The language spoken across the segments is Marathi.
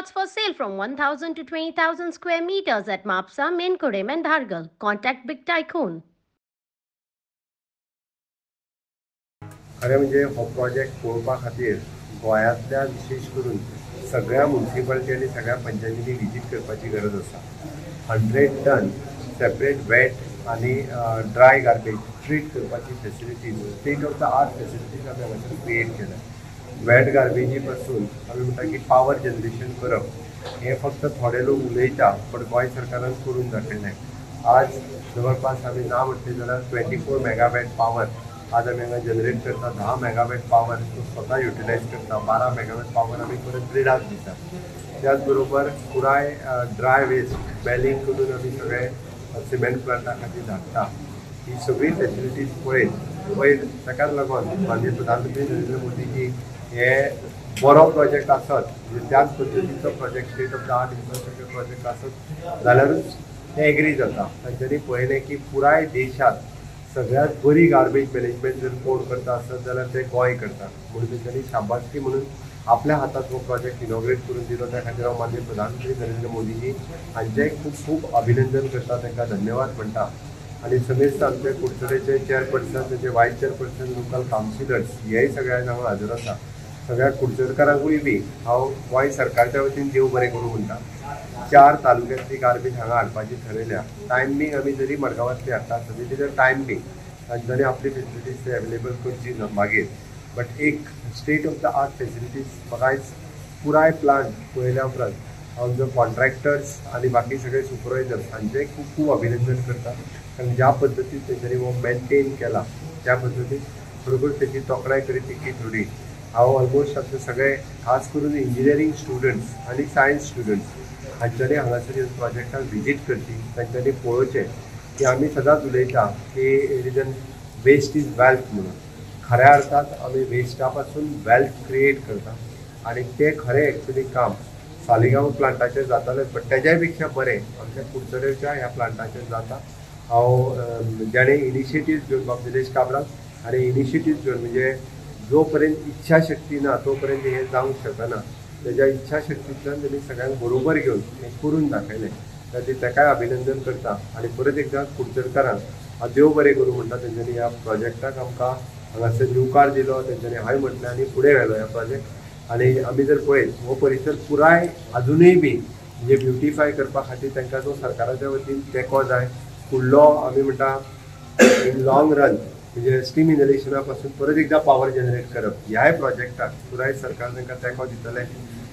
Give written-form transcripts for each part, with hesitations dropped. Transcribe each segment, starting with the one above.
Plots for sale from 1,000 to 20,000 square meters at Mapsa, Menkodem and Dhargal. Contact Big Tycoon. खरें म्हणजे हो प्रोजेक्ट पळोवपा खातीर गोंयांतल्या विशेष करून सगळ्या म्युनिसिपालिटी आनी सगळ्या पंचायतींनी विजीट करपाची गरज आसा। 100 टन सेपरेट वेट आनी ड्राय गार्बेज ट्रीट करपाची facilities state of the art facilities आमी हांगासर क्रिएट केल्या। वेट गार्बेजी पासून आमी म्हणटा की पावर जनरेशन करप हे फक्त थोडे लोक उलयता, पण गोंय सरकारान करून दाखयलें। आज जवळपास आमी ना म्हटलें जाल्यार 24 मेगावॅट पावर आज आमी हांगा जनरेट करता। 10 मेगावॅट पावर तो स्वता युटिलायज करता। 12 मेगावॅट पावर आमी परत ग्रिडाक दिता। त्याच बरोबर पुराय ड्राय वेस्ट बॅलिंग करून आमी सगळे सिमेंट प्लांटा खातीर धाडटा। ही सगळी फॅसिलिटीज पळयत वयर ताकाच लागून माननीय प्रधानमंत्री नरेंद्र मोदीजी हे बरो प्रोजेक्ट आसत, म्हणजे त्याच पद्दतीचो project state of the art infrastructure project आसत जाल्यारूच ते एग्री जाता। तांच्यांनी पळयलें की पुराय देशात सगळ्यात बरी गार्बेज मॅनेजमेंट जर कोण करता आसत जाल्यार ते गोंय करता, म्हणून तांच्यांनी शाबासकी म्हणून आपल्या हातात हो प्रोजेक्ट इनॉग्रेट करून दिलो। त्या खातीर हांव माननीय प्रधानमंत्री नरेंद्र मोदीजी हांचें खूब खूब अभिनंदन करता, तांकां धन्यवाद म्हणटा। आनी समेस्त आमचे कुडचडेचे चेअरपर्सन, ताचे वायस चेअरपर्सन, लोकल कावन्सिलर्स हेय सगळ्यांक हांगा हजर आसा। सगळ्या कुडचडकारांकूय बी हांव गोंय सरकारच्या वतीन देव बरें करूं म्हणटा। 4 तालुक्यांतली गार्बेज हांगा हाडपाची थारायल्या। टायमींग आमी जरी मडगांवांतली हाडटा आसतली तेजर टायमींग तांच्यांनी आपली फॅसिलिटीज ते अवेलेबल करची ना मागीर, बट एक state of the art facilities म्हाका आयज पुराय प्लांट पळयल्या उपरांत हांव जो कॉन्ट्रॅक्टर्स आनी बाकी सगळे सुपरवायझर्स हांचें खूब खूब अभिनंदन करता, कारण ज्या पद्दतीन तेंच्यांनी हो मेंटेन केला त्या पद्दतीन खरोखर तेची तोखणाय करीत तितली थोडी। हांव ऑलमोस्ट आमचे सगळे खास करून इंजिनियरींग स्टुडंट्स आनी सायन्स स्टुडंट्स हांच्यांनी हांगासर ह्या प्रोजेक्टाक विजीट करची, तांच्यांनी पळोवचें की आमी सदांच उलयता की रिजन वेस्ट इज वेल्थ म्हणून। खऱ्या अर्थात आमी वेस्टा पासून वेल्थ क्रिएट करता आनी ते खरें एक्चुली काम सालिगांव प्लांटाचेर जातालें, बट तेज्याय पेक्षा बरें आमच्या कुडचडेच्या ह्या प्लांटाचेर जाता। हांव जेणे इनिशिएटीव्ह घेवन बाब निलेश काब्राल आनी इनिशिएटीव्ह घेवन म्हणजे जो पर्यंत इच्छाशक्ती ना तो पर्यंत हें जावंक शकना, तेज्या इच्छाशक्तींतल्यान तेणी सगळ्यांक बरोबर घेवन हें करून दाखयलें। खातीर ताकाय अभिनंदन करता आनी परत एकदां कुडचडकारांक हांव देव बरें करूं म्हणटा। तेंच्यांनी ह्या प्रोजेक्टाक आमकां हांगासर न्यूकार दिलो, तेंच्यांनी हाय म्हटलें आनी फुडें व्हेलो ह्या प्रोजेक्ट। आनी आमी जर पळयत हो परिसर पुराय अजुनूय बी म्हणजे ब्युटिफाय करपा खातीर तांकां जो सरकाराच्या वतीन तेंको जाय फुडलो आमी म्हणटा इन लॉंग रन म्हणजे स्टीम इनहेलेशना पासून परत एकदा पावर जनरेट करप ह्याय प्रोजेक्टाक पुराय सरकार तांकां तेंको दितलें।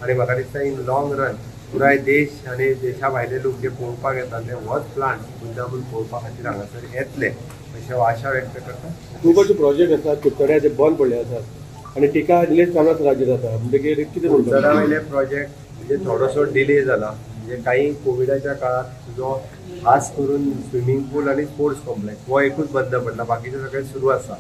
आनी म्हाका दिसता इन लॉंग रन पुराय देश आनी देशा भायले लोक जे पळोवपाक येतात ते होच प्लांट मुद्दामून पळोवपा खातीर हांगासर येतले अशी हांव आशा व्यक्त करता। खूब अशे प्रोजेक्ट आसात कुडचड्या जे बंद पडले आसात आनी तिका निलेश काब्राल राज्य जाता, म्हणजे कितें कुडचड्या वयले प्रोजेक्ट म्हणजे थोडोसो डिले जाला, म्हणजे काही कोविडाच्या काळात जो खास करून स्विमींग पूल आनी स्पोर्ट्स कॉम्प्लेक्स हो एकूच बंद पडला, बाकीचे सगळे सुरू आसा।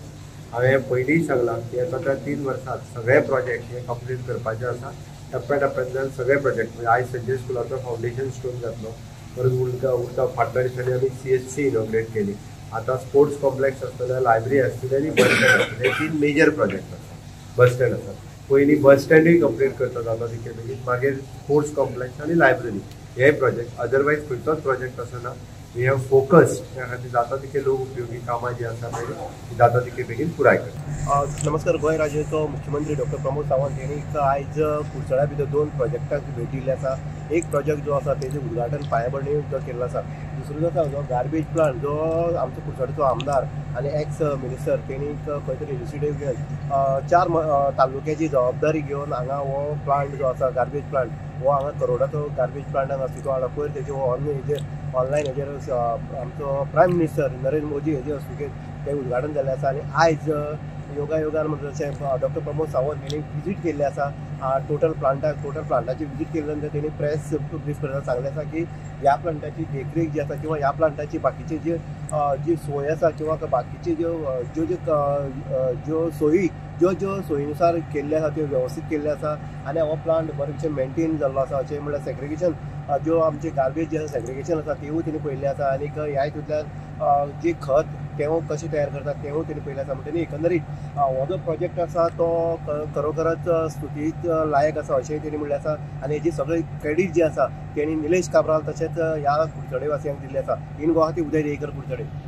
हांवें पयलींय सांगलां की येता 3 वर्सांत सगळे प्रोजेक्ट हे कंप्लीट करपाचे आसा। टप्प्याटप्प्यान सगळे प्रोजेक्ट म्हणजे आयज संजय स्कुलाचो फावंडेशन स्टोन जातलो, परत उरता फाटल्या दिसांनी आमी CHC इनॉग्रेट केली, आतां स्पोर्ट्स कॉम्प्लेक्स आसतलें, लायब्ररी आसतली आनी बस स्टँड आसतलें। हे 3 मेजर प्रोजेक्ट आसा। बस स्टँड आसा पयलीं बस स्टँडूय कंप्लीट करता जाता तिके बेगीन, मागीर स्पोर्ट्स कॉम्प्लेक्स आनी लायब्ररी हे प्रोजेक्ट। अदरवायज खंयचोच प्रोजेक्ट आसना। वी हॅव फोकस्ड त्या खातीर जाता तितके लोक उपयोगी कामां जी आसा पळय जाता तितके बेगीन पुराय करता। नमस्कार। गोंय राज्याचो मुख्यमंत्री डॉक्टर प्रमोद सावंत यांनी आयज कुडचड्या भितर 2 प्रोजेक्टाक भेट दिल्ली आसा। एक प्रोजेक्ट जो आसा तेजें उद्घाटन पायाभरणी जो केल्लो आसा, दुसरो जो आसा जो गार्बेज प्लांट जो आमचो कुडचड्याचो आमदार आनी एक्स मिनिस्टर तेणी खंय तरी इनिशिएटीव घेवन 4 तालुक्याची जबाबदारी घेवन हांगा हो प्लांट जो आसा गार्बेज प्लांट हो हांगा करोडाचो गार्बेज प्लांट हांगा अस्तित्व हाडला। पयर तेजे ऑनलायन हेजेर आमचो प्रायम मिनिस्टर नरेंद्र मोदी हेजे हस्तुकेर तें उद्घाटन जाल्लें आसा। आनी आयज योगायोगान म्हणजे जशें डॉक्टर प्रमोद सावंत हेणी विजीट केल्ली आसा टोटल प्लांटाची विजीट केल्ले नंतर तेणी प्रेस ब्रीफ करताना सांगलें आसा की ह्या प्लांटाची देखरेख जी आसा किंवा ह्या प्लांटाची बाकीची जी सोय आसा किंवा बाकीचे ज्यो सोयी ज्यो सोयीनुसार केल्ले आसा त्यो वेवस्थीत केल्ले आसा आनी हो प्लांट बरेंशें मेंटेन जाल्लो आसा। अशें म्हळ्यार सेग्रिगेशन ज्यो आमचे गार्बेज जे सेग्रिगेशन आसा तेवूय तेणी पळयल्लें आसा। आनीक ह्या हितूंतल्यान जे खत तें कशें तयार करतात तेंवूय तेणी पयलें आसा. म्हणटकीर एकंदरीत हो जो प्रोजेक्ट आसा तो खरोखरच स्तुतीक लायक आसा अशेंय तेणी म्हणलें आसा. आनी हेजी सगळी क्रेडीट जी आसा तेणी निलेश काब्राल तशेंच ह्या कुडचडे वासियांक दिल्ली आसा. इन गुवाहाटी उदय देयकर कुडचडे.